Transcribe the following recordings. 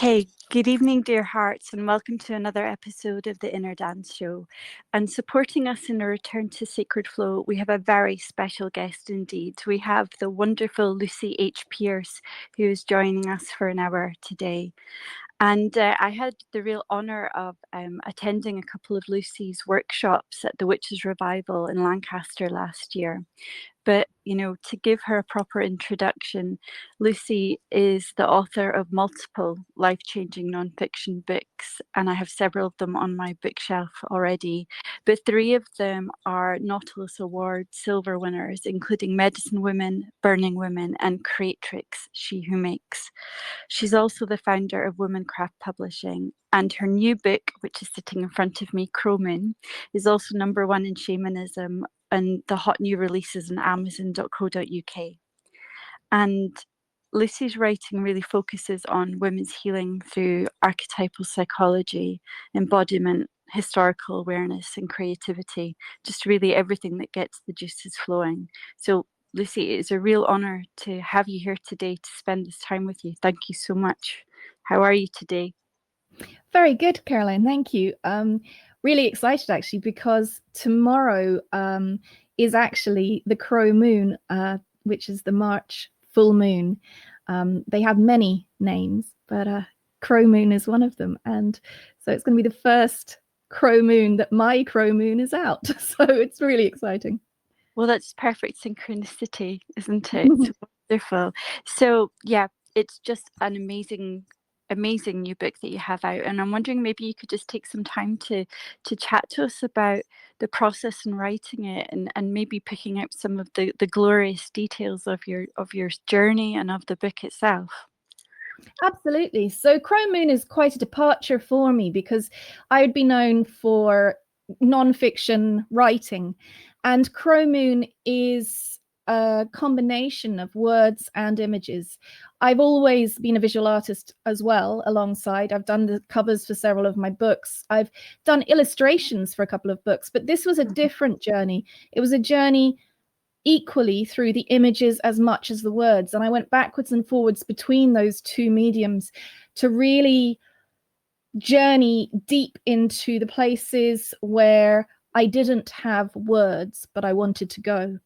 Okay, good evening, dear hearts, and welcome to another episode of the Inner Dance Show. And supporting us in a return to Sacred Flow, we have a very special guest indeed. We have the wonderful Lucy H. Pearce, who is joining us for an hour today. And I had the real honour of attending a couple of Lucy's workshops at the Witches' Revival in Lancaster last year. But, to give her a proper introduction, Lucy is the author of multiple life-changing nonfiction books, and I have several of them on my bookshelf already. But three of them are Nautilus Award silver winners, including Medicine Women, Burning Women, and Creatrix, She Who Makes. She's also the founder of Womancraft Publishing, and her new book, which is sitting in front of me, Crow Moon, is also #1 in shamanism and the hot new releases on amazon.co.uk. And Lucy's writing really focuses on women's healing through archetypal psychology, embodiment, historical awareness, and creativity, just really everything that gets the juices flowing. So, Lucy, it's a real honour to have you here today to spend this time with you. Thank you so much. How are you today? Very good, Caroline. Thank you. Really excited actually because tomorrow is actually the Crow Moon, which is the March full moon. They have many names, but Crow Moon is one of them, and so it's going to be the first Crow Moon that my Crow Moon is out. So it's really exciting. Well, that's perfect synchronicity, isn't it? It's wonderful. So, yeah, it's just an amazing new book that you have out, and I'm wondering maybe you could just take some time to chat to us about the process in writing it, and maybe picking out some of the glorious details of your journey and of the book itself. Absolutely. So Crow Moon is quite a departure for me because I would be known for non-fiction writing, and Crow Moon is a combination of words and images. I've always been a visual artist as well, alongside. I've done the covers for several of my books. I've done illustrations for a couple of books, but this was a different journey. It was a journey equally through the images as much as the words. And I went backwards and forwards between those two mediums to really journey deep into the places where I didn't have words, but I wanted to go.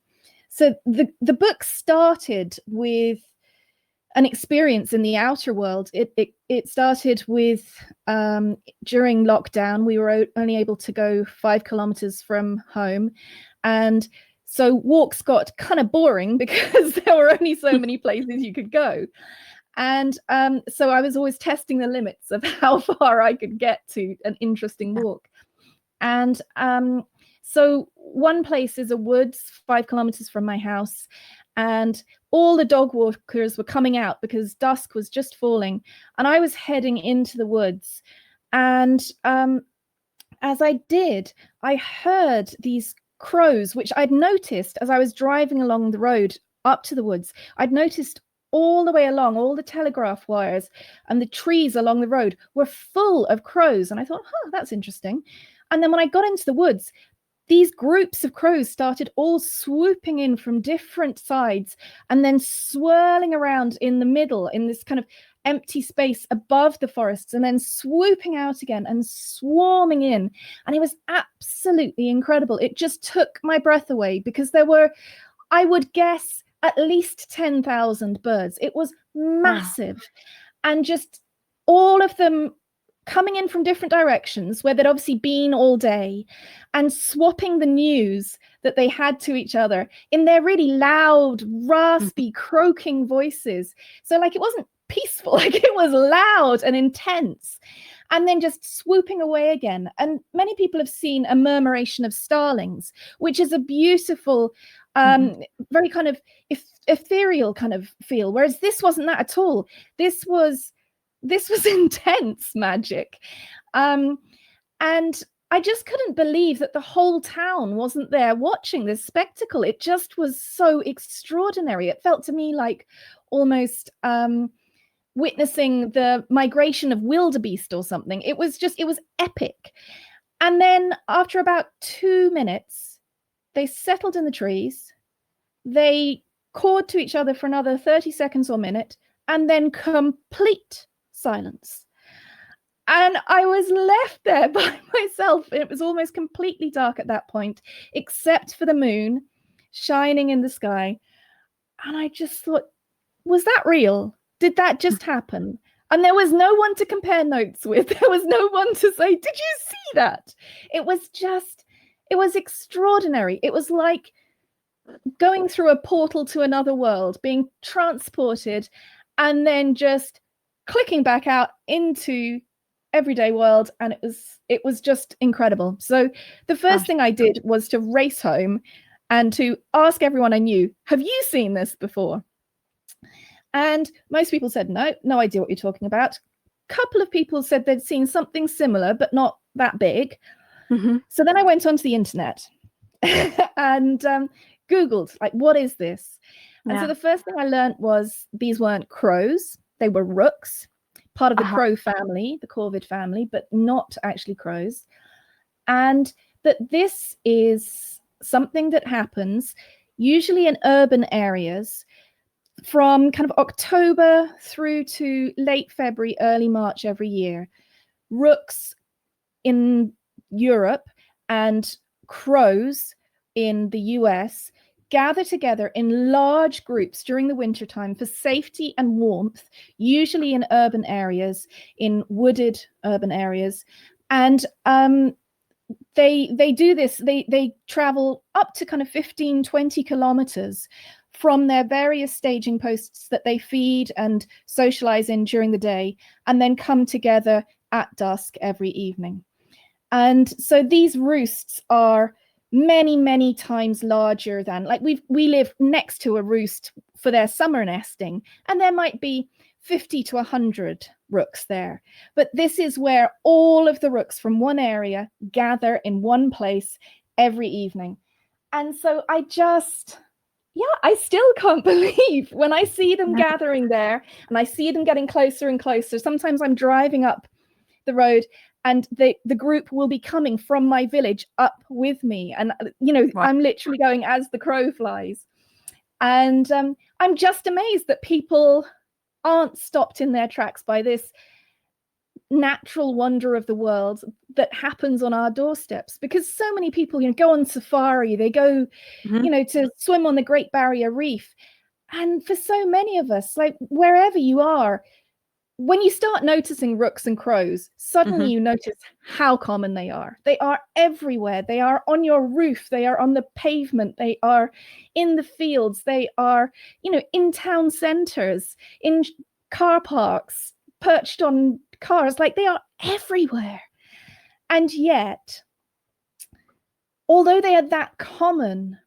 So the book started with an experience in the outer world. It started with during lockdown, we were only able to go 5 kilometers from home, and so walks got kind of boring because there were only so many places you could go. And so I was always testing the limits of how far I could get to an interesting walk. And so one place is a woods 5 kilometers from my house, and all the dog walkers were coming out because dusk was just falling, and I was heading into the woods. And as I did, I heard these crows, which I'd noticed as I was driving along the road up to the woods. I'd noticed all the way along, all the telegraph wires and the trees along the road were full of crows. And I thought, that's interesting. And then when I got into the woods, these groups of crows started all swooping in from different sides and then swirling around in the middle in this kind of empty space above the forests, and then swooping out again and swarming in. And it was absolutely incredible. It just took my breath away because there were, I would guess, at least 10,000 birds. It was massive. And just all of them coming in from different directions where they'd obviously been all day, and swapping the news that they had to each other in their really loud, raspy, croaking voices. So like it wasn't peaceful, like it was loud and intense, and then just swooping away again. And many people have seen a murmuration of starlings, which is a beautiful, very kind of ethereal kind of feel, whereas this wasn't that at all. This was intense magic. And I just couldn't believe that the whole town wasn't there watching this spectacle. It just was so extraordinary. It felt to me like almost witnessing the migration of wildebeest or something. It was epic. And then after about 2 minutes, they settled in the trees. They cawed to each other for another 30 seconds or minute, and then complete silence. And I was left there by myself. It was almost completely dark at that point, except for the moon shining in the sky. And I just thought, was that real? Did that just happen? And there was no one to compare notes with. There was no one to say, did you see that? It was extraordinary. It was like going through a portal to another world, being transported, and then just clicking back out into everyday world. And it was just incredible. So the first thing I did was to race home and to ask everyone I knew, have you seen this before? And most people said, no idea what you're talking about. A couple of people said they'd seen something similar, but not that big. Mm-hmm. So then I went onto the internet and Googled, like, what is this? And so the first thing I learned was these weren't crows, they were rooks, part of the crow family, the corvid family, but not actually crows. And that this is something that happens usually in urban areas from kind of October through to late February, early March every year. Rooks in Europe and crows in the US gather together in large groups during the wintertime for safety and warmth, usually in urban areas, in wooded urban areas. And they do this, they travel up to kind of 15, 20 kilometers from their various staging posts that they feed and socialize in during the day, and then come together at dusk every evening. And so these roosts are many, many times larger than, like, we live next to a roost for their summer nesting, and there might be 50 to 100 rooks there. But this is where all of the rooks from one area gather in one place every evening. And so I still can't believe when I see them gathering there, and I see them getting closer and closer. Sometimes I'm driving up the road and the group will be coming from my village up with me. And, I'm literally going as the crow flies. And I'm just amazed that people aren't stopped in their tracks by this natural wonder of the world that happens on our doorsteps, because so many people go on safari, they go to swim on the Great Barrier Reef, and for so many of us, like, wherever you are, when you start noticing rooks and crows, suddenly you notice how common they are. They are everywhere. They are on your roof, they are on the pavement, they are in the fields, they are in town centers, in car parks, perched on cars. Like, they are everywhere. And yet, although they are that common,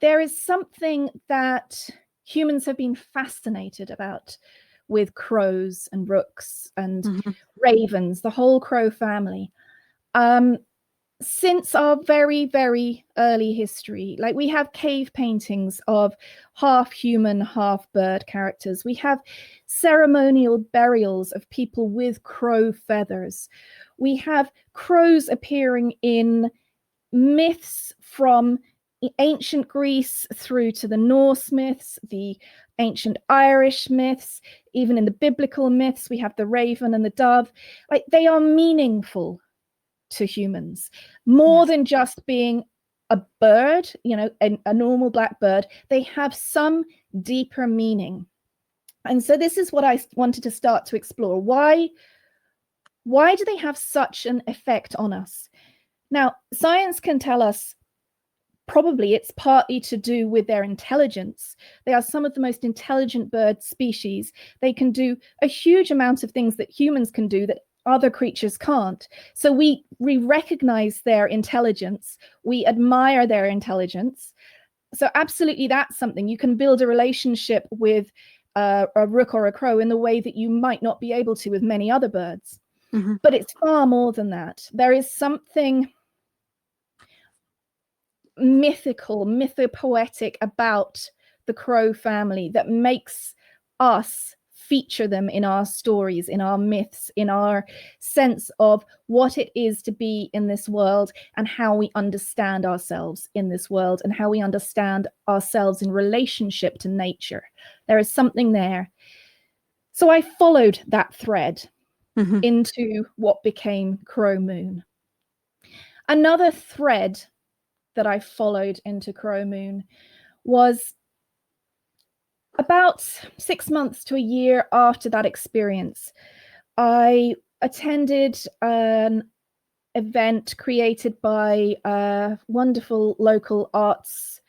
there is something that humans have been fascinated about with crows and rooks and ravens, the whole crow family, since our very, very early history. Like, we have cave paintings of half human, half bird characters. We have ceremonial burials of people with crow feathers. We have crows appearing in myths from ancient Greece through to the Norse myths, the ancient Irish myths, even in the biblical myths, we have the raven and the dove. Like, they are meaningful to humans, more than just being a bird, a normal black bird. They have some deeper meaning. And so this is what I wanted to start to explore. Why do they have such an effect on us? Now, science can tell us probably it's partly to do with their intelligence. They are some of the most intelligent bird species. They can do a huge amount of things that humans can do that other creatures can't. So we recognize their intelligence. We admire their intelligence. So absolutely, that's something. You can build a relationship with a rook or a crow in the way that you might not be able to with many other birds. But it's far more than that. There is something mythical, mythopoetic about the crow family that makes us feature them in our stories, in our myths, in our sense of what it is to be in this world, and how we understand ourselves in this world, and how we understand ourselves in relationship to nature. There is something there. So I followed that thread. Mm-hmm. into what became Crow Moon. Another thread that I followed into Crow Moon was about 6 months to a year after that experience. I attended an event created by a wonderful local arts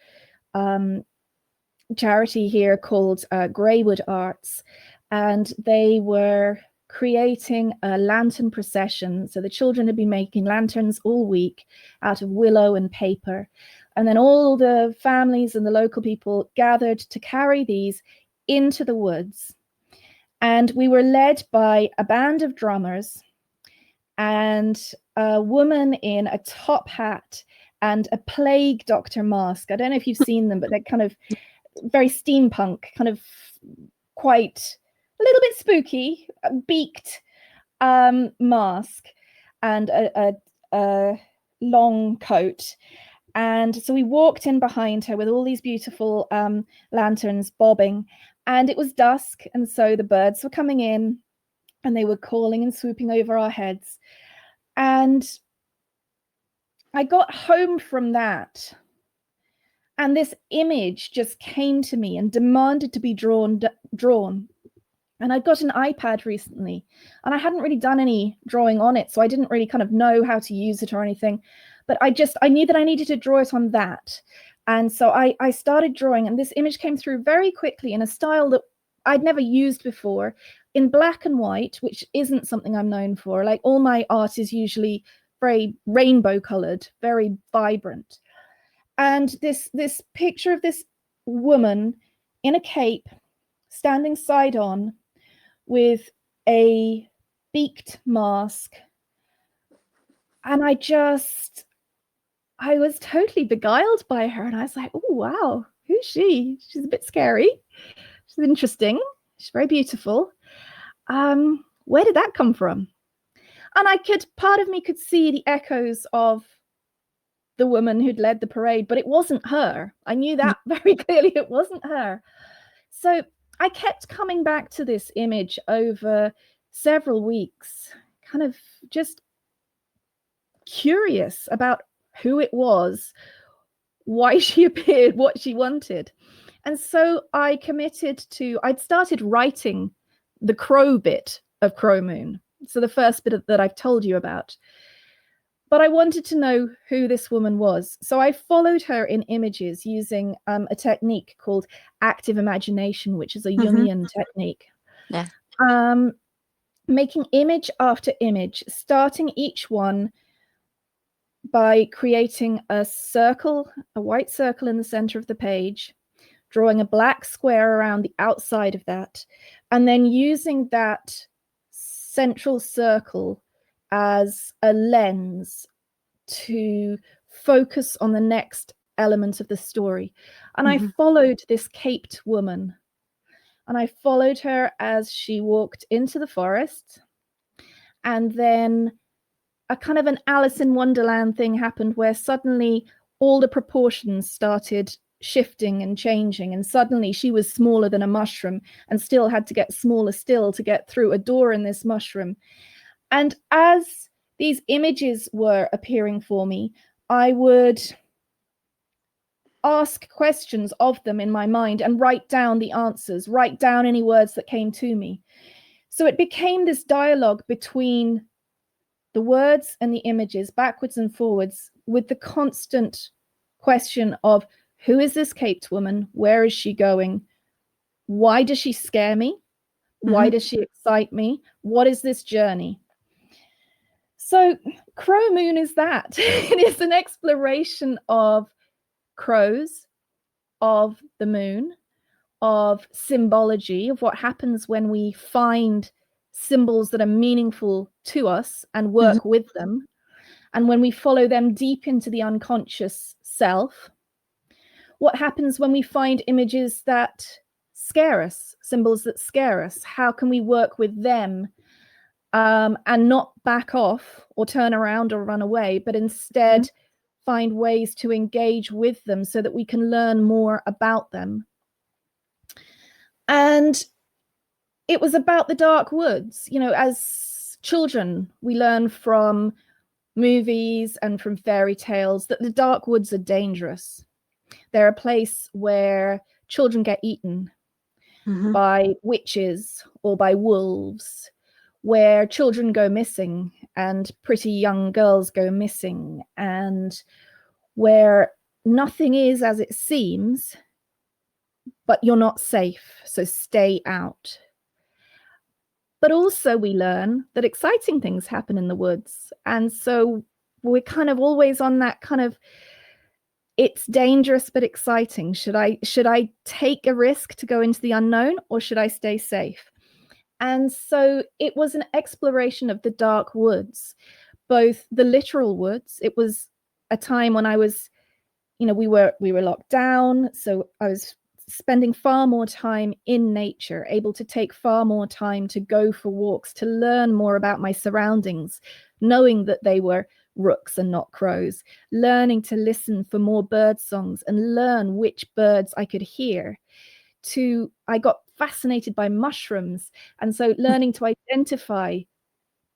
charity here called Greywood Arts, and they were creating a lantern procession. So the children had been making lanterns all week out of willow and paper, and then all the families and the local people gathered to carry these into the woods. And we were led by a band of drummers and a woman in a top hat and a plague doctor mask. I don't know if you've seen them, but they're kind of very steampunk, kind of quite a little bit spooky, beaked mask and a long coat. And so we walked in behind her with all these beautiful lanterns bobbing, and it was dusk, and so the birds were coming in and they were calling and swooping over our heads. And I got home from that, and this image just came to me and demanded to be drawn. And I got an iPad recently, and I hadn't really done any drawing on it, so I didn't really kind of know how to use it or anything. But I knew that I needed to draw it on that. And so I started drawing, and this image came through very quickly in a style that I'd never used before, in black and white, which isn't something I'm known for. Like, all my art is usually very rainbow colored, very vibrant. And this picture of this woman in a cape, standing side on, with a beaked mask. And I was totally beguiled by her. And I was like, oh, wow, who's she? She's a bit scary. She's interesting. She's very beautiful. Where did that come from? And part of me could see the echoes of the woman who'd led the parade, but it wasn't her. I knew that very clearly. It wasn't her. So I kept coming back to this image over several weeks, kind of just curious about who it was, why she appeared, what she wanted. And so I'd started writing the crow bit of Crow Moon. So the first bit that I've told you about. But I wanted to know who this woman was. So I followed her in images using a technique called active imagination, which is a Jungian technique. Yeah. Making image after image, starting each one by creating a circle, a white circle in the center of the page, drawing a black square around the outside of that, and then using that central circle as a lens to focus on the next element of the story. And I followed this caped woman, and I followed her as she walked into the forest. And then a kind of an Alice in Wonderland thing happened, where suddenly all the proportions started shifting and changing, and suddenly she was smaller than a mushroom and still had to get smaller still to get through a door in this mushroom. And as these images were appearing for me, I would ask questions of them in my mind and write down the answers, write down any words that came to me. So it became this dialogue between the words and the images, backwards and forwards, with the constant question of, who is this caped woman? Where is she going? Why does she scare me? Why does she excite me? What is this journey? So Crow Moon is that. It is an exploration of crows, of the moon, of symbology, of what happens when we find symbols that are meaningful to us and work with them, and when we follow them deep into the unconscious self. What happens when we find images that scare us, symbols that scare us? How can we work with them and not back off or turn around or run away, but instead find ways to engage with them so that we can learn more about them? And it was about the dark woods, as children, we learn from movies and from fairy tales that the dark woods are dangerous. They're a place where children get eaten Mm-hmm. by witches or by wolves, where children go missing and pretty young girls go missing, and where nothing is as it seems, but you're not safe, so stay out. But also, we learn that exciting things happen in the woods. And so we're kind of always on that kind of, it's dangerous but exciting. Should I take a risk to go into the unknown, or should I stay safe? And so it was an exploration of the dark woods, both the literal woods. It was a time when I was, we were locked down, so I was spending far more time in nature, able to take far more time to go for walks, to learn more about my surroundings, knowing that they were rooks and not crows, learning to listen for more bird songs and learn which birds I could hear. I got fascinated by mushrooms, and so learning to identify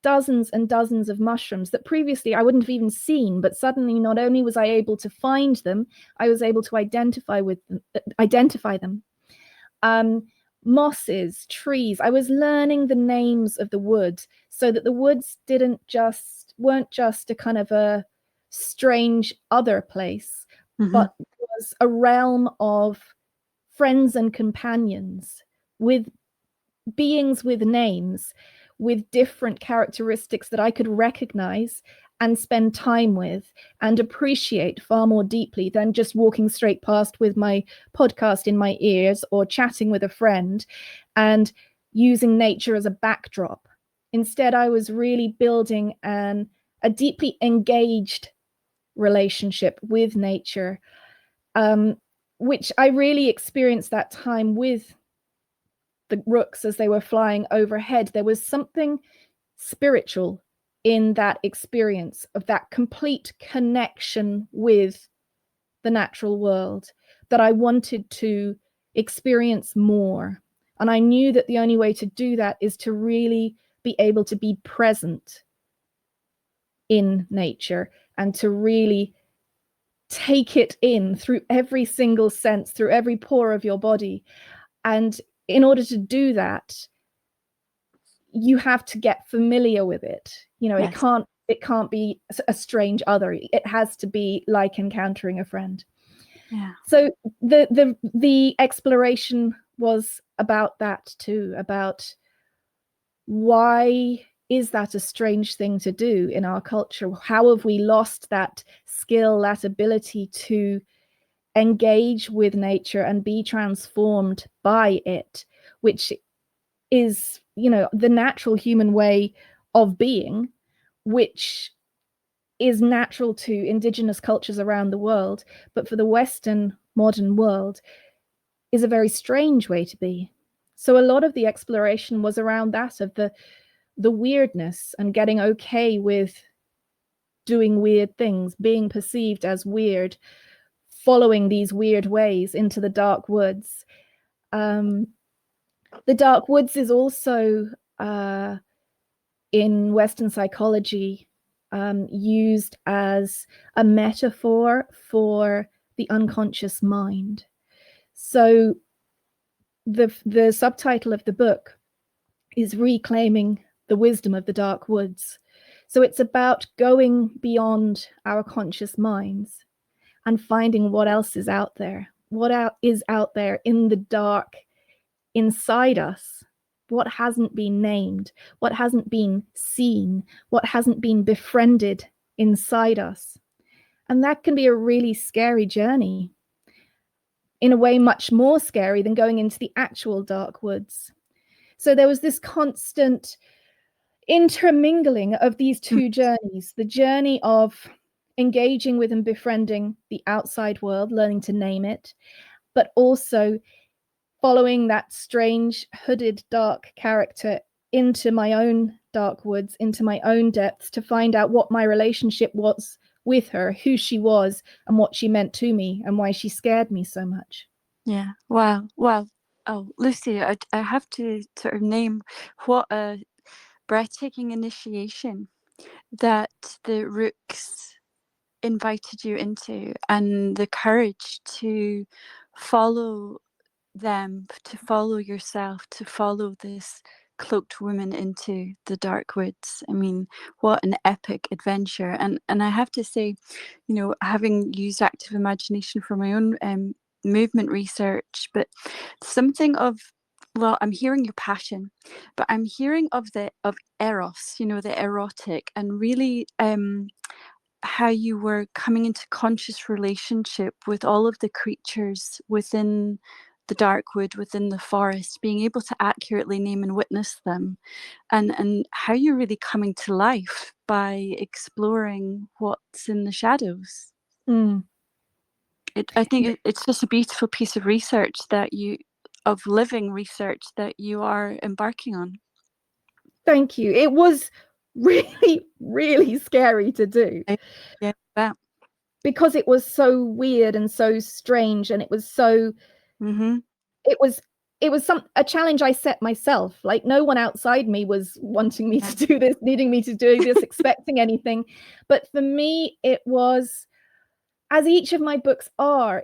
dozens and dozens of mushrooms that previously I wouldn't have even seen, but suddenly not only was I able to find them, I was able to identify them. Mosses, trees. I was learning the names of the woods, so that the woods weren't just a kind of a strange other place, Mm-hmm. but was a realm of friends and companions, with beings with names, with different characteristics that I could recognize and spend time with and appreciate far more deeply than just walking straight past with my podcast in my ears or chatting with a friend and using nature as a backdrop. Instead, I was really building a deeply engaged relationship with nature, which I really experienced that time with the rooks as they were flying overhead. There was something spiritual in that experience of that complete connection with the natural world that I wanted to experience more. And I knew that the only way to do that is to really be able to be present in nature and to really take it in through every single sense, through every pore of your body. And in order to do that, you have to get familiar with it. Yes. It can't be a strange other. It has to be like encountering a friend. Yeah. So the exploration was about that too, about why is that a strange thing to do in our culture? How have we lost that skill, that ability to engage with nature and be transformed by it, which is, the natural human way of being, which is natural to indigenous cultures around the world, but for the Western modern world is a very strange way to be. So a lot of the exploration was around that, of the weirdness and getting okay with doing weird things, being perceived as weird, following these weird ways into the dark woods. The dark woods is also, in Western psychology, used as a metaphor for the unconscious mind. So the subtitle of the book is Reclaiming the Wisdom of the Dark Woods. So it's about going beyond our conscious minds and finding what else is out there, is out there in the dark inside us, what hasn't been named, what hasn't been seen, what hasn't been befriended inside us. And that can be a really scary journey, in a way much more scary than going into the actual dark woods. So there was this constant intermingling of these two journeys, the journey of engaging with and befriending the outside world, learning to name it, but also following that strange hooded dark character into my own dark woods, into my own depths, to find out what my relationship was with her, who she was, and what she meant to me, and why she scared me so much. Yeah. Wow. Well, oh, Lucy, I have to sort of name what a breathtaking initiation that the rooks invited you into, and the courage to follow them, to follow yourself, to follow this cloaked woman into the dark woods. I mean, what an epic adventure. And I have to say, you know, having used active imagination for my own movement research, but something of, well, I'm hearing your passion, but I'm hearing of the of eros, you know, the erotic, and really how you were coming into conscious relationship with all of the creatures within the dark wood, within the forest, being able to accurately name and witness them, and how you're really coming to life by exploring what's in the shadows. Mm. I think it's just a beautiful piece of research that you, of living research that you are embarking on. Thank you. It was really, really scary to do. Yeah, that. Because it was so weird and so strange, and it was so Mm-hmm. it was a challenge I set myself. Like, no one outside me was wanting me to do this, needing me to do this, expecting anything. But for me, it was, as each of my books are,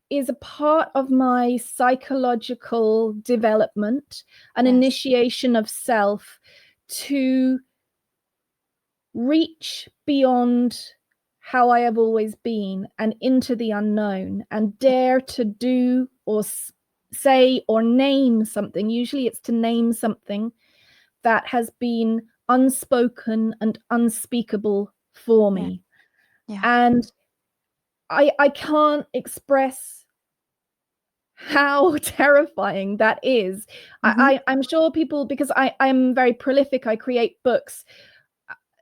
is a part of my psychological development, an Yes. initiation of self to reach beyond how I have always been and into the unknown, and dare to do or say or name something. Usually it's to name something that has been unspoken and unspeakable for Yeah. me. Yeah. And I can't express how terrifying that is. Mm-hmm. I'm sure people, because I'm very prolific, I create books.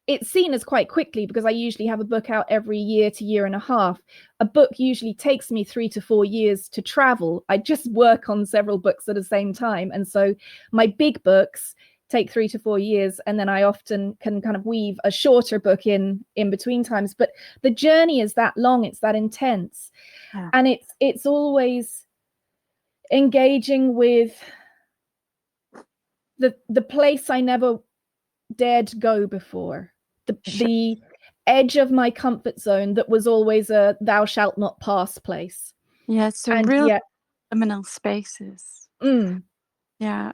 It's seen as quite quickly because I usually have a book out every year to year and a half. A book usually takes me 3 to 4 years to travel. I just work on several books at the same time. And so my big books take 3 to 4 years, and then I often can kind of weave a shorter book in between times. But the journey is that long, it's that intense. Yeah. And it's always engaging with the place I never dared to go before, Sure. the edge of my comfort zone that was always a thou shalt not pass place. Yeah. So And real yet, liminal spaces. mm, Yeah.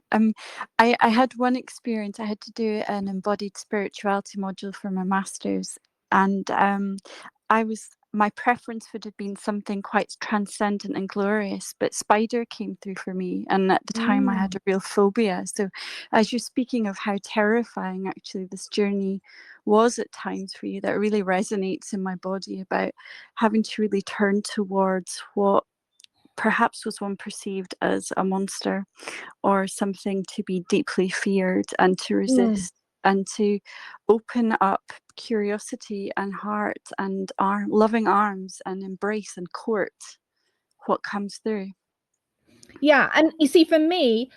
I had one experience. I had to do an embodied spirituality module for my master's, and my preference would have been something quite transcendent and glorious, but spider came through for me, and at the time I had mm, a real phobia. So as you're speaking of how terrifying actually this journey was at times for you, that really resonates in my body about having to really turn towards what perhaps was one perceived as a monster or something to be deeply feared, and to mm. resist and to open up curiosity and heart and loving arms and embrace and court what comes through. Yeah. And you see, for me,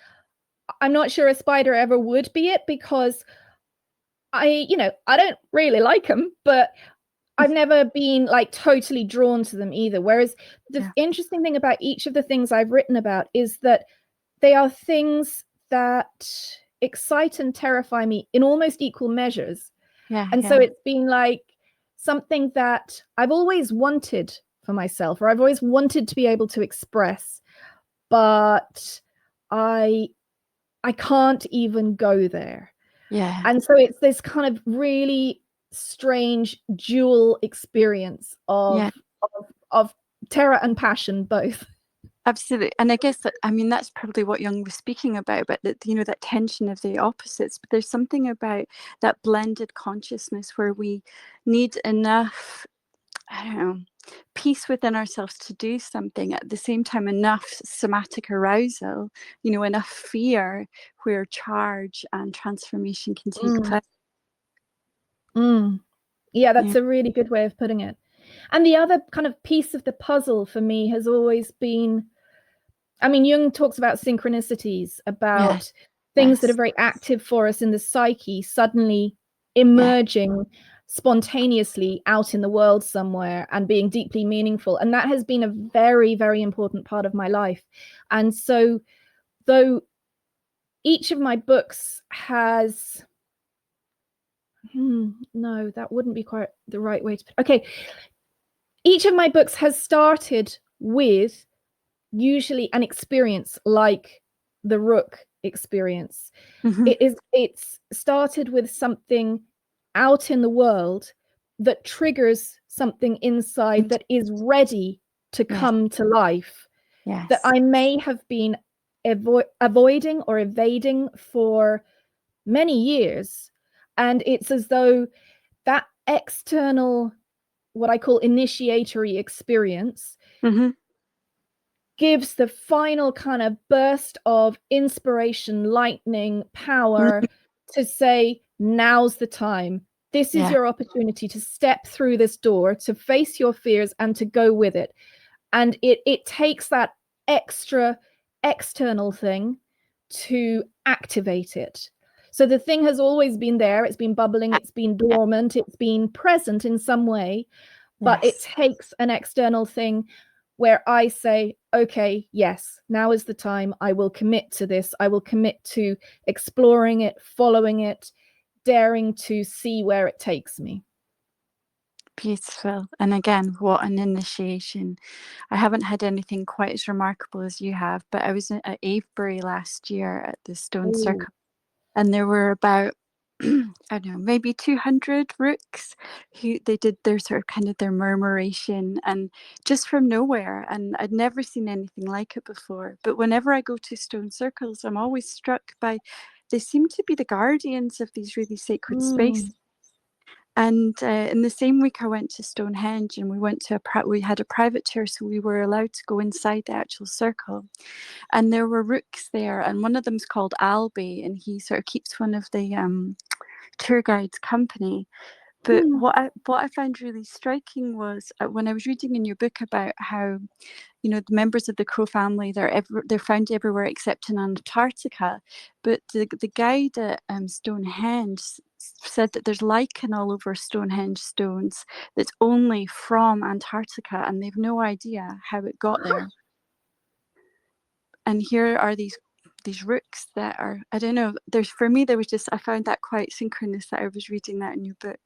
I'm not sure a spider ever would be it, because I don't really like them, but I've never been like totally drawn to them either. Whereas the Yeah, interesting thing about each of the things I've written about is that they are things that excite and terrify me in almost equal measures. yeah, And so yeah, it's been like something that I've always wanted for myself, or I've always wanted to be able to express, but I I can't even go there. yeah, And so it's this kind of really strange dual experience yeah. of terror and passion both. Absolutely. And I guess that, I mean, that's probably what Jung was speaking about that, you know, that tension of the opposites. But there's something about that blended consciousness where we need enough, I don't know, peace within ourselves to do something, at the same time enough somatic arousal, you know, enough fear where charge and transformation can take Mm, place. mm. Yeah, Yeah, that's a really good way of putting it. And the other kind of piece of the puzzle for me has always been, I mean, Jung talks about synchronicities, yes, about things that are yes, very active for us in the psyche suddenly yeah, emerging spontaneously out in the world somewhere and being deeply meaningful. And that has been a very, very important part of my life. And so, though each of my books has No, that wouldn't be quite the right way to put. Okay, each of my books has started with usually an experience like the Rook experience. Mm-hmm. It's started with something out in the world that triggers something inside that is ready to Yes. come to life, that Yes. I may have been avoiding or evading for many years. And it's as though that external, what I call initiatory experience, Mm-hmm. gives the final kind of burst of inspiration, lightning, power Mm-hmm. to say, now's the time. This is Yeah. your opportunity to step through this door, to face your fears and to go with it. And it takes that extra external thing to activate it. So the thing has always been there, it's been bubbling, it's been Yeah. dormant, it's been present in some way, but it Yes. takes an external thing where I say, okay, yes, now is the time. I will commit to this. I will commit to exploring it, following it, daring to see where it takes me. Beautiful. And again, what an initiation. I haven't had anything quite as remarkable as you have, but I was at Avebury last year at the Stone Oh. Circle, and there were about I don't know, maybe 200 rooks who they did their sort of kind of their murmuration and just from nowhere. And I'd never seen anything like it before. But whenever I go to stone circles, I'm always struck by they seem to be the guardians of these really sacred spaces. Mm. And in the same week, I went to Stonehenge, and we went to we had a private tour, so we were allowed to go inside the actual circle. And there were rooks there, and one of them's called Albie, and he sort of keeps one of the tour guide's company. But Mm. what I found really striking was when I was reading in your book about how the members of the Crow family they're found everywhere except in Antarctica, but the guide at Stonehenge said that there's lichen all over Stonehenge stones that's only from Antarctica, and they've no idea how it got there. And here are these rooks that are, I don't know, there's for me there was just, I found that quite synchronous that I was reading that in your book.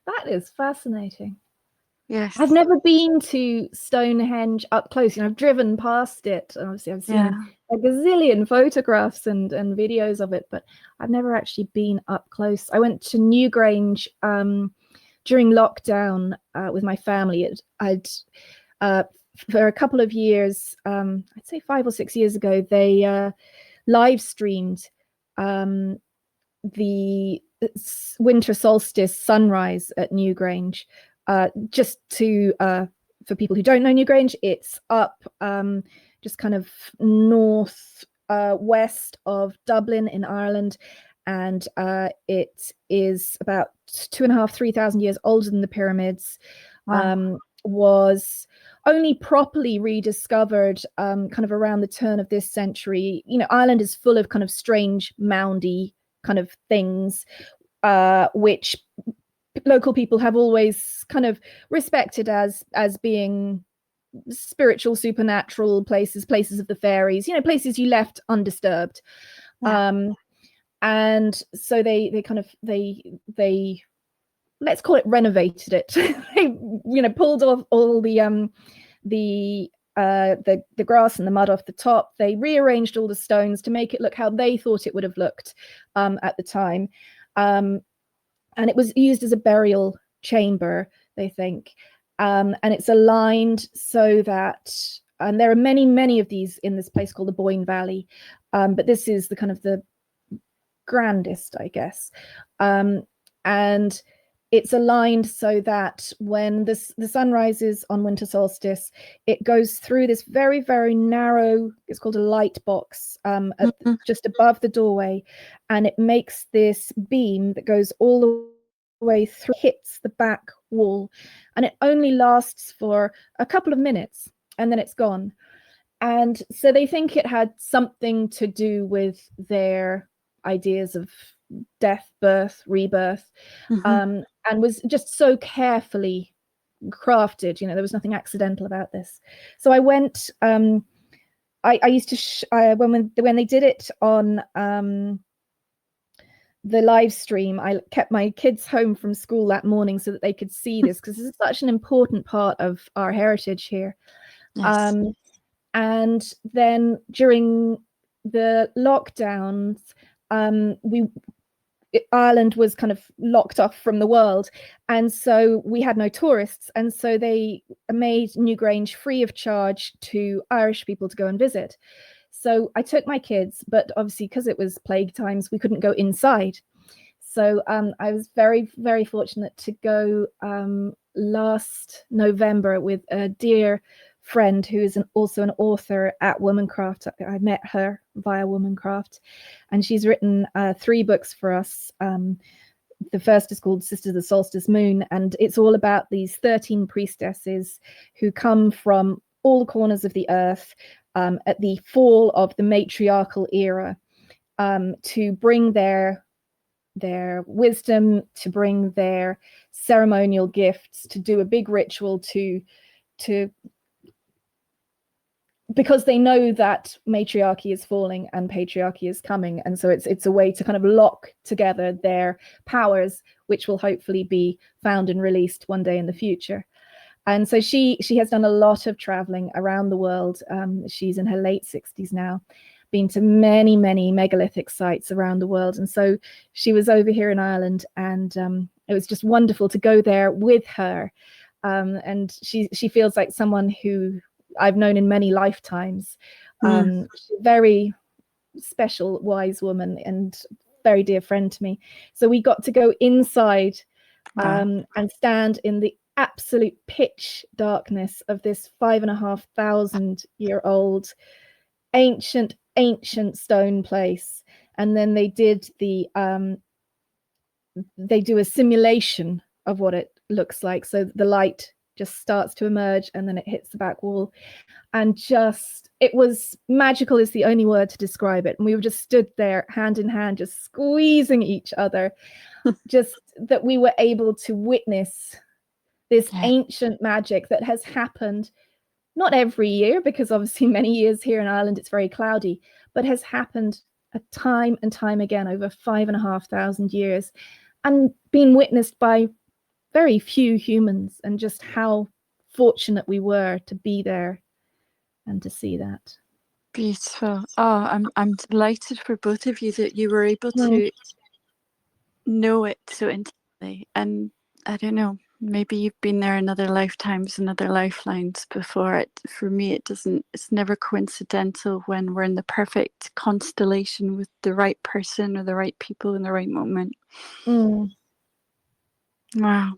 That is fascinating. I've Yes. never been to Stonehenge up close. I've driven past it, and obviously I've seen Yeah. a gazillion photographs and videos of it, but I've never actually been up close. I went to Newgrange during lockdown with my family. I'd for a couple of years, I'd say 5 or 6 years ago, they live streamed the winter solstice sunrise at Newgrange. Just to for people who don't know Newgrange, it's up just kind of north west of Dublin in Ireland, and it is about 2,500-3,000 years older than the pyramids. Wow. Was only properly rediscovered kind of around the turn of this century. Ireland is full of kind of strange moundy kind of things, which local people have always kind of respected as being spiritual, supernatural places of the fairies, places you left undisturbed. Yeah. And so they kind of they let's call it renovated it. They pulled off all the grass and the mud off the top. They rearranged all the stones to make it look how they thought it would have looked at the time. And it was used as a burial chamber, they think. And it's aligned so that, and there are many of these in this place called the Boyne Valley, but this is the kind of the grandest, I guess. And it's aligned so that when the sun rises on winter solstice, it goes through this very, very narrow, it's called a light box, just above the doorway, and it makes this beam that goes all the way through, hits the back wall, and it only lasts for a couple of minutes, and then it's gone. And so they think it had something to do with their ideas of death, birth, rebirth, and was just so carefully crafted. There was nothing accidental about this. So I went. I used to when they did it on the live stream, I kept my kids home from school that morning so that they could see this, because this is such an important part of our heritage here. Yes. And then during the lockdowns, we Ireland was kind of locked off from the world, and so we had no tourists, and so they made Newgrange free of charge to Irish people to go and visit. So I took my kids, but obviously because it was plague times, we couldn't go inside. So I was very, very fortunate to go last November with a dear friend who is also an author at Womancraft. I met her via Womancraft, and she's written 3 books for us. The first is called Sisters of the Solstice Moon, and it's all about these 13 priestesses who come from all the corners of the earth at the fall of the matriarchal era, to bring their wisdom, to bring their ceremonial gifts, to do a big ritual to because they know that matriarchy is falling and patriarchy is coming, and so it's a way to kind of lock together their powers, which will hopefully be found and released one day in the future. And so she has done a lot of traveling around the world. She's in her late 60s now, been to many, many megalithic sites around the world. And so she was over here in Ireland, and it was just wonderful to go there with her. And she feels like someone who I've known in many lifetimes. Very special, wise woman, and very dear friend to me. So we got to go inside and stand in the absolute pitch darkness of this 5,500-year-old ancient stone place. And then they do a simulation of what it looks like. So the light just starts to emerge, and then it hits the back wall, and just, it was magical is the only word to describe it. And we were just stood there hand in hand, just squeezing each other, just that we were able to witness this ancient magic that has happened, not every year, because obviously many years here in Ireland it's very cloudy, but has happened a time and time again over 5,500 years, and been witnessed by very few humans, and just how fortunate we were to be there and to see that. Beautiful. Oh, I'm delighted for both of you that you were able to know it so intimately. And I don't know, maybe you've been there in other lifetimes and other lifelines before. It, for me, it's never coincidental when we're in the perfect constellation with the right person or the right people in the right moment. Wow.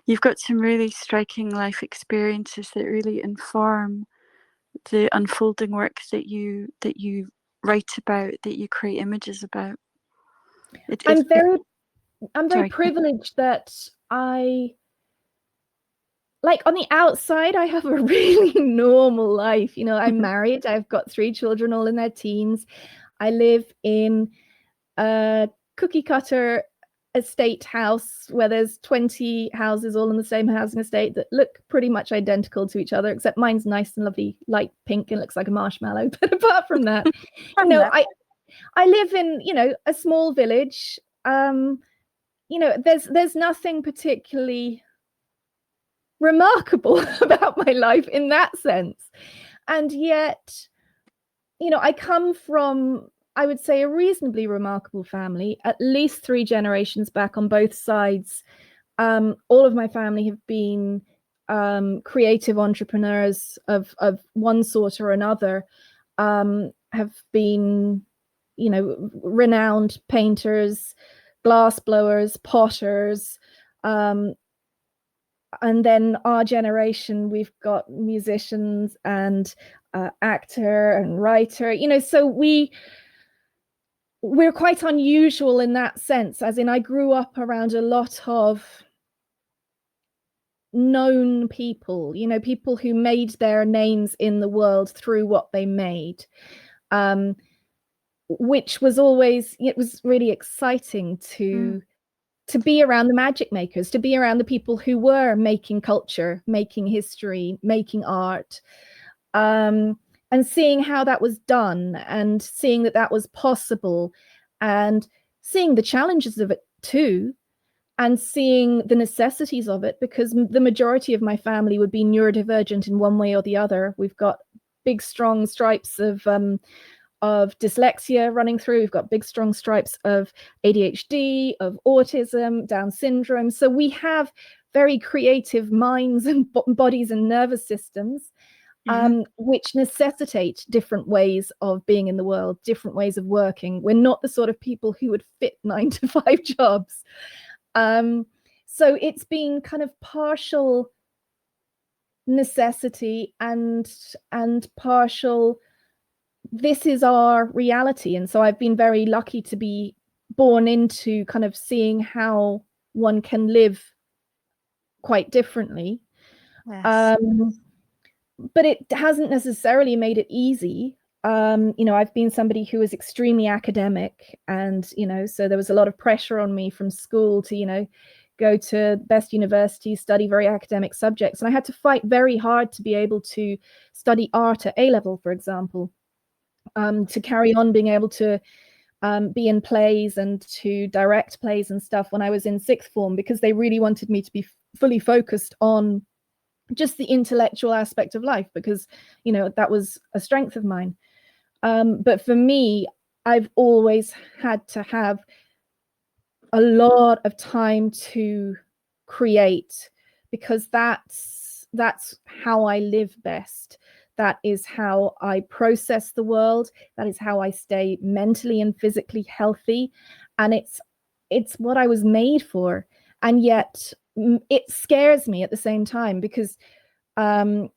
You've got some really striking life experiences that really inform the unfolding work that you write about, that you create images about. I'm very privileged that I, like, on the outside I have a really normal life. You know, I'm married, I've got 3 children all in their teens. I live in a cookie cutter estate house where there's 20 houses all in the same housing estate that look pretty much identical to each other, except mine's nice and lovely light pink and looks like a marshmallow. But apart from that, you know, I live in, you know, a small village. You know, there's nothing particularly remarkable about my life in that sense. And yet, you know, I come from, I would say, a reasonably remarkable family, at least 3 generations back on both sides. All of my family have been creative entrepreneurs of one sort or another, have been, you know, renowned painters, glass blowers, potters. And then our generation, we've got musicians and actor and writer, you know, so we're quite unusual in that sense, as in I grew up around a lot of known people, you know, people who made their names in the world through what they made, which was always, it was really exciting to be around the magic makers, to be around the people who were making culture, making history, making art, and seeing how that was done, and seeing that that was possible, and seeing the challenges of it too, and seeing the necessities of it, because the majority of my family would be neurodivergent in one way or the other. We've got big, strong stripes of dyslexia running through. We've got big, strong stripes of ADHD, of autism, Down syndrome. So we have very creative minds and bodies and nervous systems, which necessitate different ways of being in the world, different ways of working. We're not the sort of people who would fit 9-to-5 jobs. So it's been kind of partial necessity and partial, this is our reality. And so I've been very lucky to be born into kind of seeing how one can live quite differently. Yes. But it hasn't necessarily made it easy. I've been somebody who was extremely academic, and so there was a lot of pressure on me from school to go to best universities, study very academic subjects, and I had to fight very hard to be able to study art at A level, for example, to carry on being able to be in plays and to direct plays and stuff when I was in sixth form, because they really wanted me to be fully focused on just the intellectual aspect of life, because that was a strength of mine. But for me, I've always had to have a lot of time to create, because that's how I live best. That is how I process the world. That is how I stay mentally and physically healthy. And it's what I was made for. And yet it scares me at the same time, because with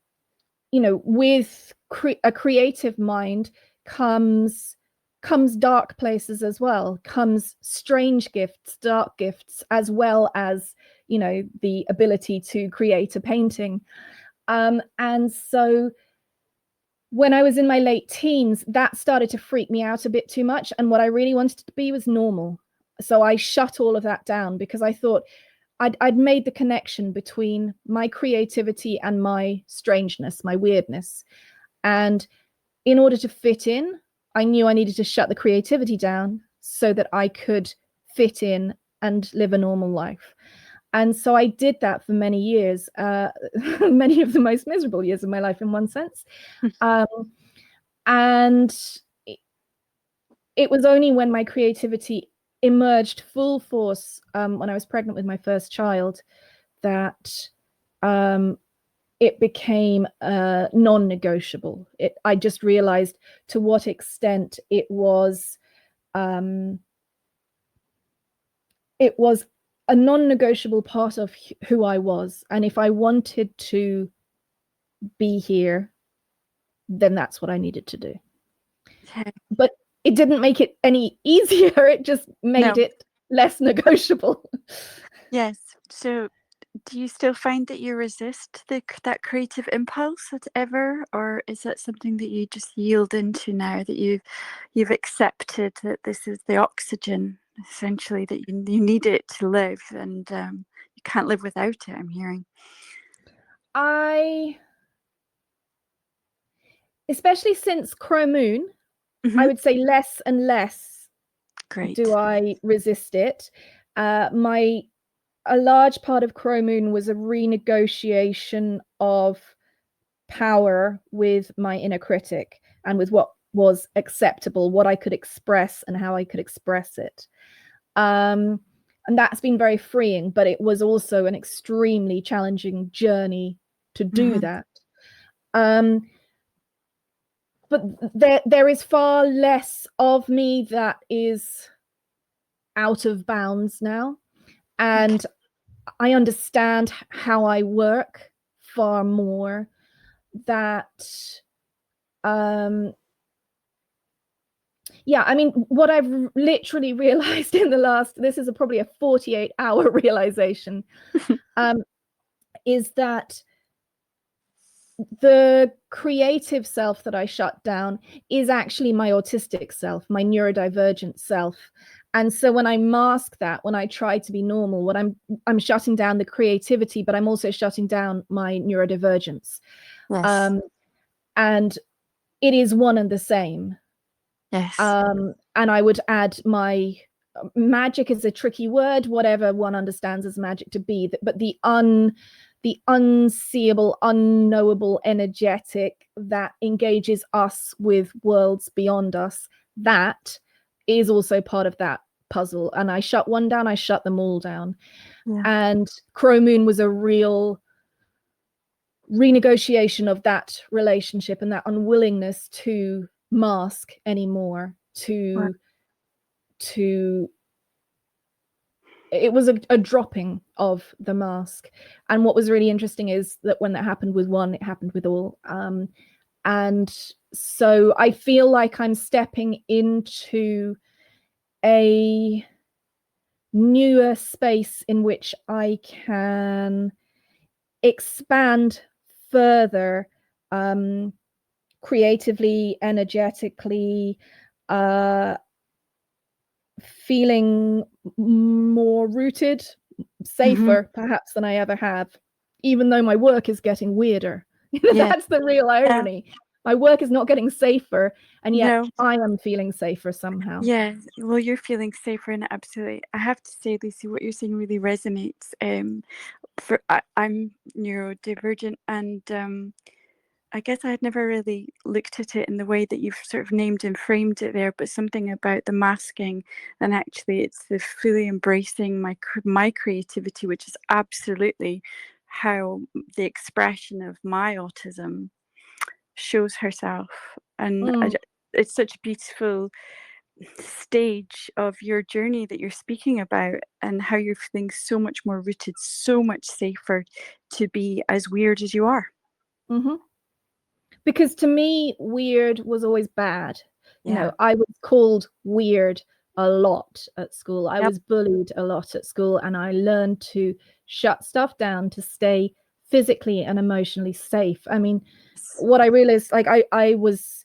a creative mind comes dark places as well, comes strange gifts, dark gifts, as well as the ability to create a painting. And so when I was in my late teens, that started to freak me out a bit too much, and what I really wanted to be was normal. So I shut all of that down, because I thought I'd made the connection between my creativity and my strangeness, my weirdness. And in order to fit in, I knew I needed to shut the creativity down so that I could fit in and live a normal life. And so I did that for many years, many of the most miserable years of my life in one sense. And it was only when my creativity emerged full force when I was pregnant with my first child that it became non-negotiable. I just realized to what extent it was a non-negotiable part of who I was. And if I wanted to be here, then that's what I needed to do. Okay. But it didn't make it any easier. It just made it less negotiable. Yes. So do you still find that you resist that creative impulse ever, or is that something that you just yield into now that you've accepted that this is the oxygen essentially that you need it to live, and you can't live without it, I'm hearing? Especially since Crow Moon, I would say less and less Great. do I resist it. A large part of Crow Moon was a renegotiation of power with my inner critic and with what was acceptable, what I could express and how I could express it. And that's been very freeing, but it was also an extremely challenging journey to do that. But there is far less of me that is out of bounds now. And I understand how I work far more. That I mean, what I've literally realized in the last, this is probably a 48-hour realization, is that the creative self that I shut down is actually my autistic self, my neurodivergent self. And so when I mask that, when I try to be normal, what I'm shutting down the creativity, but I'm also shutting down my neurodivergence. Yes. And it is one and the same. Yes. And I would add my magic is a tricky word, whatever one understands as magic to be, but the unseeable, unknowable energetic that engages us with worlds beyond us, that is also part of that puzzle. And I shut one down, I shut them all down. Yeah. And Crow Moon was a real renegotiation of that relationship and that unwillingness to mask anymore, to it was a dropping of the mask. And what was really interesting is that when that happened with one, it happened with all. And so I feel like I'm stepping into a newer space in which I can expand further, creatively, energetically, feeling more rooted, safer perhaps than I ever have, even though my work is getting weirder. Yeah. That's the real irony. My work is not getting safer, and yet No. I am feeling safer somehow. Yeah, well, you're feeling safer, and absolutely, I have to say, Lucy, what you're saying really resonates. I'm neurodivergent, and I guess I had never really looked at it in the way that you've sort of named and framed it there, but something about the masking, and actually it's the fully embracing my creativity, which is absolutely how the expression of my autism shows herself. And it's such a beautiful stage of your journey that you're speaking about, and how you're feeling so much more rooted, so much safer to be as weird as you are. Because to me, weird was always bad. You Yeah. know, I was called weird a lot at school. I Yep. was bullied a lot at school, and I learned to shut stuff down to stay physically and emotionally safe. I mean, what I realized, like, I was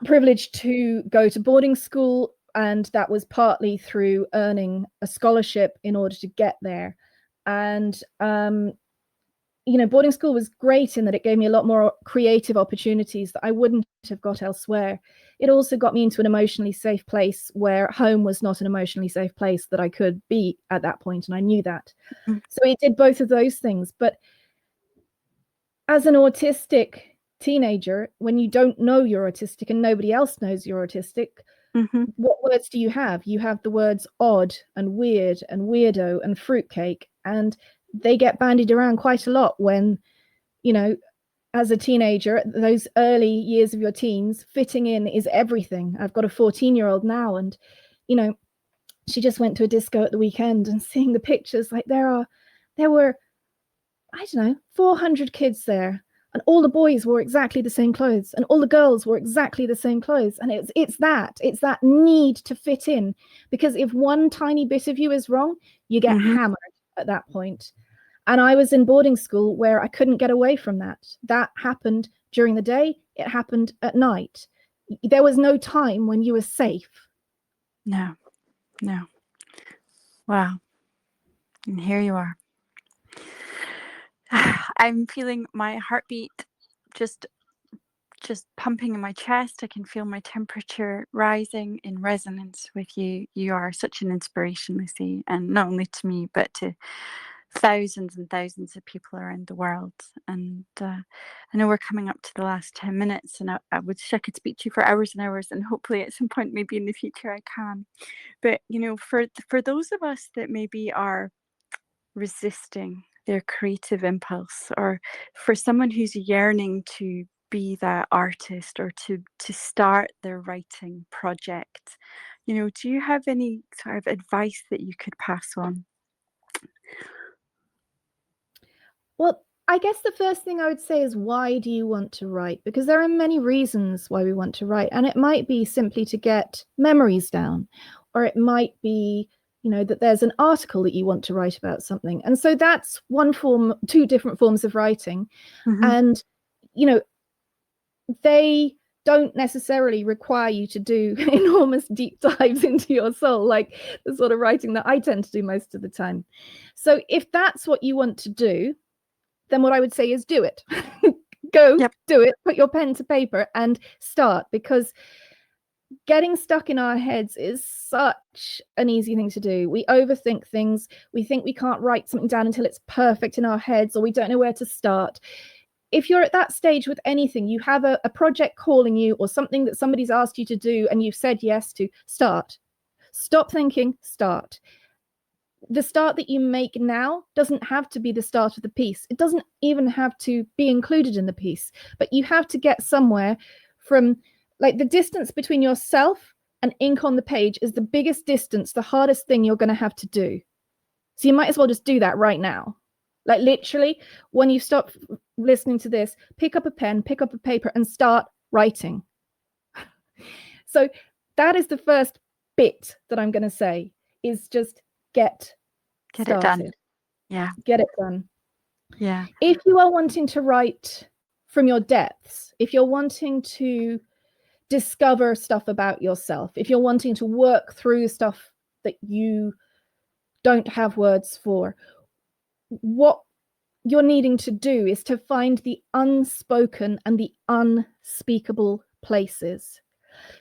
privileged to go to boarding school, and that was partly through earning a scholarship in order to get there. And you know, boarding school was great in that it gave me a lot more creative opportunities that I wouldn't have got elsewhere. It also got me into an emotionally safe place where home was not an emotionally safe place that I could be at that point, and I knew that. So it did both of those things. But as an autistic teenager, when you don't know you're autistic and nobody else knows you're autistic, what words do you have? You have the words odd and weird and weirdo and fruitcake, and they get bandied around quite a lot when, you know, as a teenager, those early years of your teens, fitting in is everything. I've got a 14-year-old now, and, you know, she just went to a disco at the weekend, and seeing the pictures, like there were, I don't know, 400 kids there, and all the boys wore exactly the same clothes, and all the girls wore exactly the same clothes. And it's that need to fit in, because if one tiny bit of you is wrong, you get hammered at that point. And I was in boarding school where I couldn't get away from that. That happened during the day. It happened at night. There was no time when you were safe. No. Wow. And here you are. I'm feeling my heartbeat just pumping in my chest. I can feel my temperature rising in resonance with you. You are such an inspiration, Lucy, and not only to me, but to thousands and thousands of people around the world. And I know we're coming up to the last 10 minutes, and I wish I could speak to you for hours and hours, and hopefully at some point, maybe in the future, I can. But, you know, for those of us that maybe are resisting their creative impulse, or for someone who's yearning to be that artist, or to start their writing project, you know, do you have any sort of advice that you could pass on? Well, I guess the first thing I would say is, why do you want to write? Because there are many reasons why we want to write. And it might be simply to get memories down, or it might be, you know, that there's an article that you want to write about something. And so that's one form, two different forms of writing. And, you know, they don't necessarily require you to do enormous deep dives into your soul, like the sort of writing that I tend to do most of the time. So if that's what you want to do, then what I would say is do it. Go do it, put your pen to paper and start, because getting stuck in our heads is such an easy thing to do. We overthink things. We think we can't write something down until it's perfect in our heads, or we don't know where to start. If you're at that stage with anything, you have a project calling you, or something that somebody's asked you to do and you've said yes to, start. Stop thinking, start. The start that you make now doesn't have to be the start of the piece. It doesn't even have to be included in the piece, but you have to get somewhere from, like, the distance between yourself and ink on the page is the biggest distance, the hardest thing you're going to have to do. So you might as well just do that right now. Like, literally, when you stop listening to this, pick up a pen, pick up a paper, and start writing. So that is the first bit that I'm going to say, is just get started. It done. Yeah. Get it done. Yeah. If you are wanting to write from your depths, if you're wanting to discover stuff about yourself, if you're wanting to work through stuff that you don't have words for, what you're needing to do is to find the unspoken and the unspeakable places.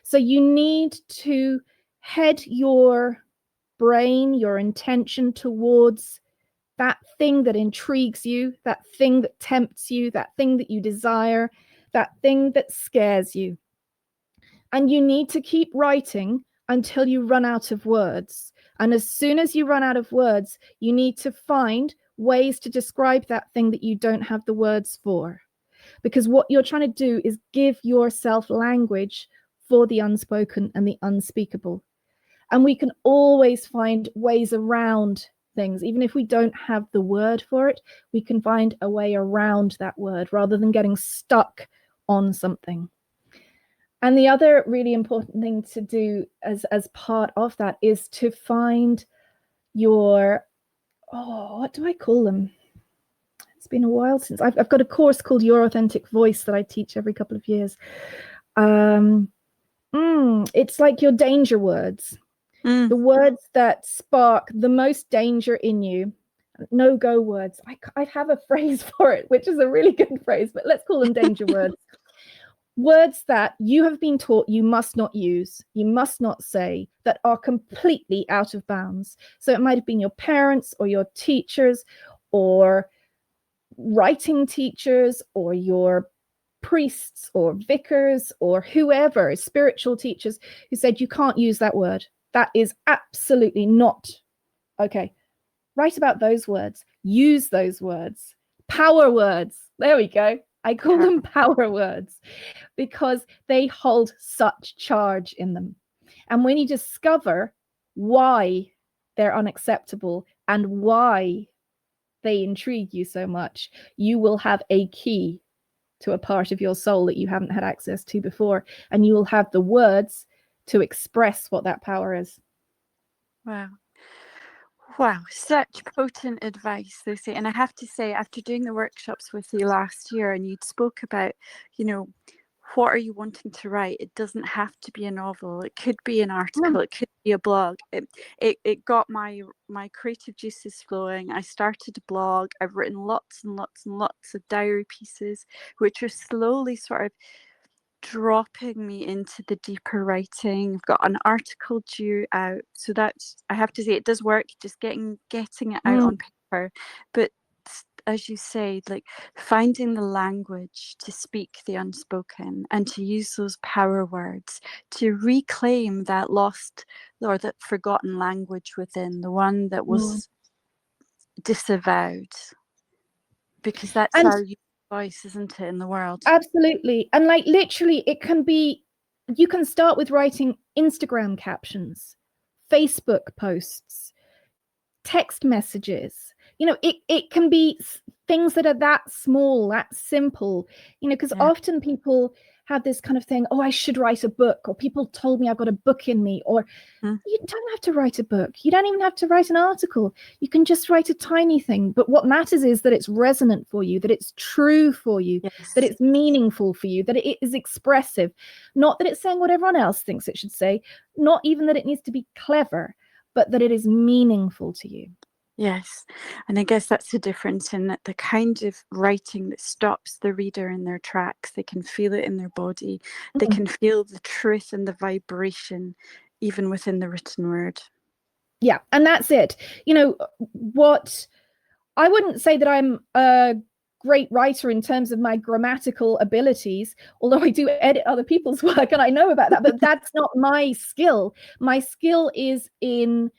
So you need to head your brain, your intention, towards that thing that intrigues you, that thing that tempts you, that thing that you desire, that thing that scares you. And you need to keep writing until you run out of words. And as soon as you run out of words, you need to find ways to describe that thing that you don't have the words for. Because what you're trying to do is give yourself language for the unspoken and the unspeakable. And we can always find ways around things. Even if we don't have the word for it, we can find a way around that word rather than getting stuck on something. And the other really important thing to do as part of that is to find your, what do I call them? It's been a while since I've got a course called Your Authentic Voice that I teach every couple of years. It's like your danger words. The words that spark the most danger in you, no-go words. I have a phrase for it, which is a really good phrase, but let's call them danger words. Words that you have been taught you must not use, you must not say, that are completely out of bounds. So it might have been your parents or your teachers or writing teachers or your priests or vicars or whoever, spiritual teachers, who said you can't use that word. That is absolutely not okay. Write about those words. Use those words. Power words. There we go. I call them power words because they hold such charge in them. And when you discover why they're unacceptable and why they intrigue you so much, you will have a key to a part of your soul that you haven't had access to before. And you will have the words to express what that power is. Wow, such potent advice, Lucy. And I have to say, after doing the workshops with you last year, and you'd spoke about, what are you wanting to write? It doesn't have to be a novel. It could be an article. It could be a blog. It got my creative juices flowing. I started a blog. I've written lots and lots and lots of diary pieces, which are slowly sort of dropping me into the deeper writing. I've got an article due out, so that's, I have to say, it does work, just getting it out on paper. But as you say, like, finding the language to speak the unspoken and to use those power words to reclaim that lost or that forgotten language within, the one that was disavowed, because that's our voice, isn't it, in the world? Absolutely. And like, literally, it can be, you can start with writing Instagram captions, Facebook posts, text messages. It can be things that are that small, that simple, because often people have this kind of thing, I should write a book, or people told me I've got a book in me, or you don't have to write a book. You don't even have to write an article. You can just write a tiny thing. But what matters is that it's resonant for you, that it's true for you, that it's meaningful for you, that it is expressive, not that it's saying what everyone else thinks it should say, not even that it needs to be clever, but that it is meaningful to you. Yes. And I guess that's the difference in that the kind of writing that stops the reader in their tracks. They can feel it in their body. They Mm. can feel the truth and the vibration even within the written word. Yeah, and that's it. What I wouldn't say that I'm a great writer in terms of my grammatical abilities, although I do edit other people's work and I know about that, but that's not my skill. My skill is in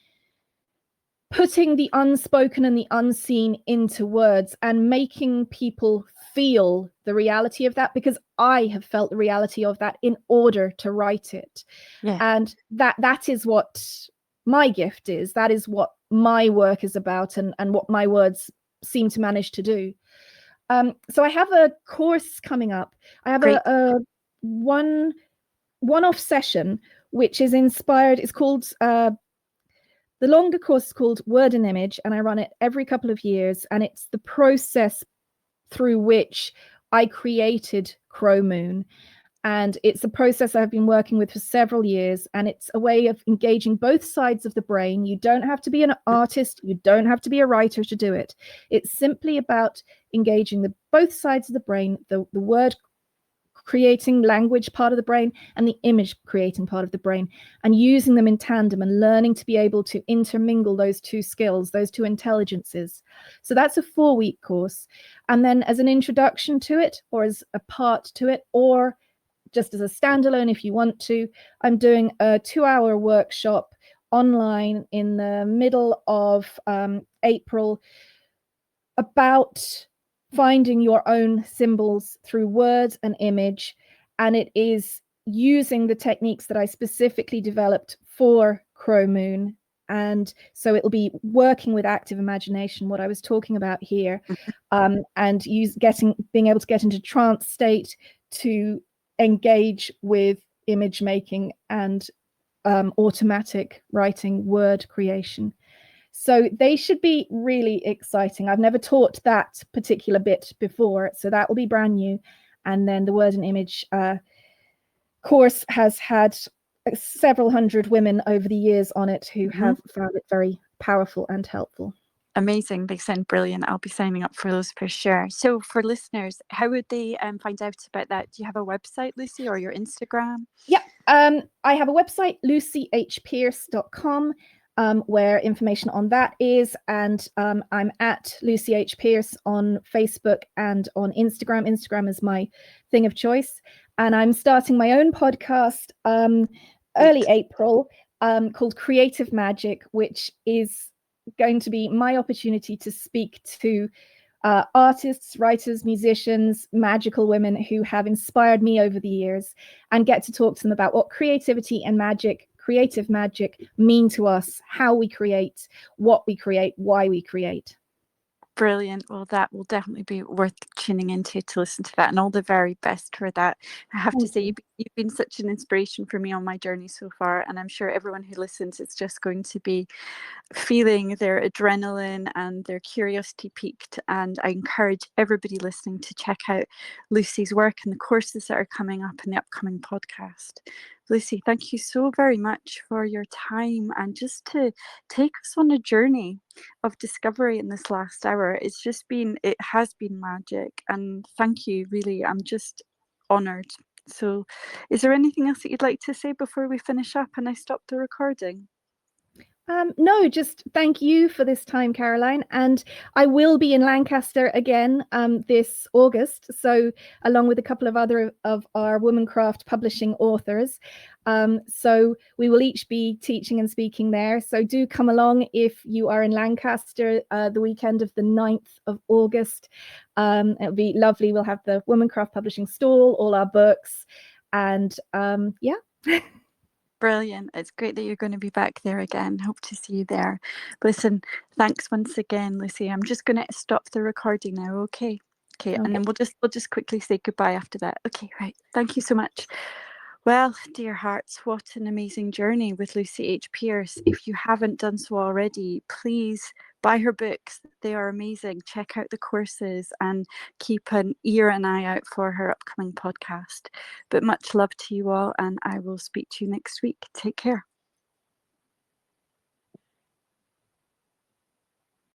putting the unspoken and the unseen into words and making people feel the reality of that, because I have felt the reality of that in order to write it. Yeah. And that is what my gift is. That is what my work is about, and what my words seem to manage to do. So I have a course coming up. I have Great. a one-off session which is inspired. It's called the longer course is called Word and Image, and I run it every couple of years. And it's the process through which I created Crow Moon. And it's a process I've been working with for several years. And it's a way of engaging both sides of the brain. You don't have to be an artist, you don't have to be a writer to do it. It's simply about engaging the both sides of the brain, the word creating language part of the brain and the image creating part of the brain, and using them in tandem and learning to be able to intermingle those two skills, those two intelligences. So that's a 4-week course. And then as an introduction to it, or as a part to it, or just as a standalone if you want to, I'm doing a 2-hour workshop online in the middle of April about finding your own symbols through words and image. And it is using the techniques that I specifically developed for Crow Moon. And so it'll be working with active imagination, what I was talking about here, and being able to get into trance state to engage with image making and automatic writing, word creation. So they should be really exciting. I've never taught that particular bit before, so that will be brand new. And then the Word and Image course has had several hundred women over the years on it who have found it very powerful and helpful. Amazing. They sound brilliant. I'll be signing up for those for sure. So for listeners, how would they find out about that? Do you have a website, Lucy, or your Instagram? Yeah, I have a website, lucyhpearce.com, where information on that is. And I'm at Lucy H. Pearce on Facebook and on Instagram. Instagram is my thing of choice. And I'm starting my own podcast early April called Creative Magic, which is going to be my opportunity to speak to artists, writers, musicians, magical women who have inspired me over the years, and get to talk to them about what creativity and magic, creative magic, mean to us, how we create, what we create, why we create. Brilliant. Well, that will definitely be worth tuning into to listen to that, and all the very best for that. I have to Thank say, you. you've been such an inspiration for me on my journey so far, and I'm sure everyone who listens is just going to be feeling their adrenaline and their curiosity piqued. And I encourage everybody listening to check out Lucy's work and the courses that are coming up in the upcoming podcast. Lucy, thank you so very much for your time and just to take us on a journey of discovery in this last hour. It has been magic. And thank you, really. I'm just honored. So, is there anything else that you'd like to say before we finish up and I stop the recording? No, just thank you for this time, Caroline. And I will be in Lancaster again this August. So, along with a couple of other of our Womancraft publishing authors. So, we will each be teaching and speaking there. So, do come along if you are in Lancaster the weekend of the 9th of August. It'll be lovely. We'll have the Womancraft publishing stall, all our books. And yeah. Brilliant. It's great that you're going to be back there again. Hope to see you there. Listen, thanks once again, Lucy. I'm just going to stop the recording now, okay? Okay, and Okay. then we'll just quickly say goodbye after that. Okay, right. Thank you so much. Well, dear hearts, what an amazing journey with Lucy H. Pearce. If you haven't done so already, please buy her books. They are amazing. Check out the courses and keep an ear and eye out for her upcoming podcast. But much love to you all, and I will speak to you next week. Take care.